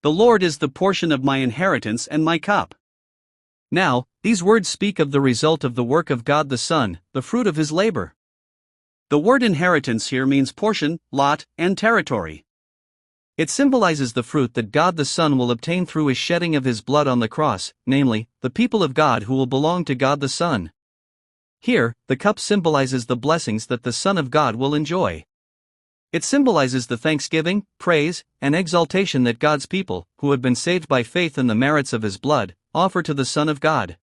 The Lord is the portion of my inheritance and my cup. Now, these words speak of the result of the work of God the Son, the fruit of his labor. The word inheritance here means portion, lot, and territory. It symbolizes the fruit that God the Son will obtain through his shedding of his blood on the cross, namely, the people of God who will belong to God the Son. Here, the cup symbolizes the blessings that the Son of God will enjoy. It symbolizes the thanksgiving, praise, and exaltation that God's people, who have been saved by faith in the merits of his blood, offer to the Son of God.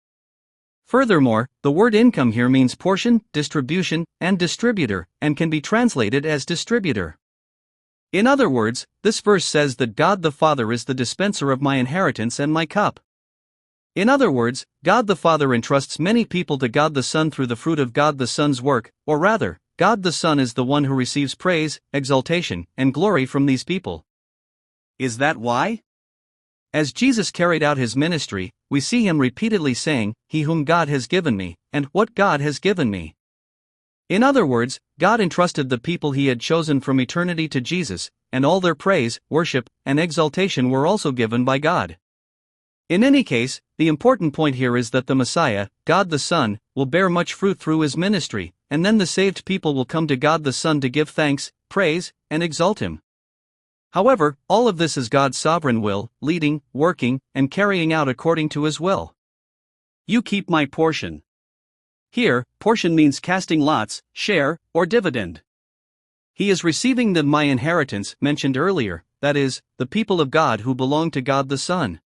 Furthermore, the word income here means portion, distribution, and distributor, and can be translated as distributor. In other words, this verse says that God the Father is the dispenser of my inheritance and my cup. In other words, God the Father entrusts many people to God the Son through the fruit of God the Son's work, or rather, God the Son is the one who receives praise, exaltation, and glory from these people. Is that why? As Jesus carried out his ministry, we see him repeatedly saying, "He whom God has given me, and what God has given me." In other words, God entrusted the people he had chosen from eternity to Jesus, and all their praise, worship, and exaltation were also given by God. In any case, the important point here is that the Messiah, God the Son, will bear much fruit through his ministry, and then the saved people will come to God the Son to give thanks, praise, and exalt him. However, all of this is God's sovereign will, leading, working, and carrying out according to his will. You keep my portion. Here, portion means casting lots, share, or dividend. He is receiving the my inheritance mentioned earlier, that is, the people of God who belong to God the Son.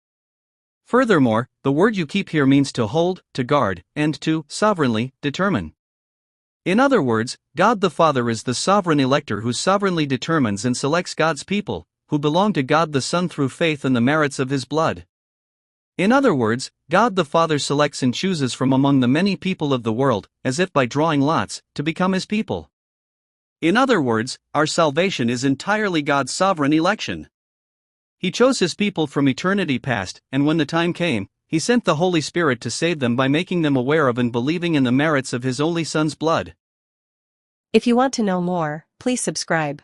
Furthermore, the word you keep here means to hold, to guard, and to sovereignly determine. In other words, God the Father is the sovereign elector who sovereignly determines and selects God's people, who belong to God the Son through faith in the merits of his blood. In other words, God the Father selects and chooses from among the many people of the world, as if by drawing lots, to become his people. In other words, our salvation is entirely God's sovereign election. He chose his people from eternity past, and when the time came, he sent the Holy Spirit to save them by making them aware of and believing in the merits of his only Son's blood. If you want to know more, please subscribe.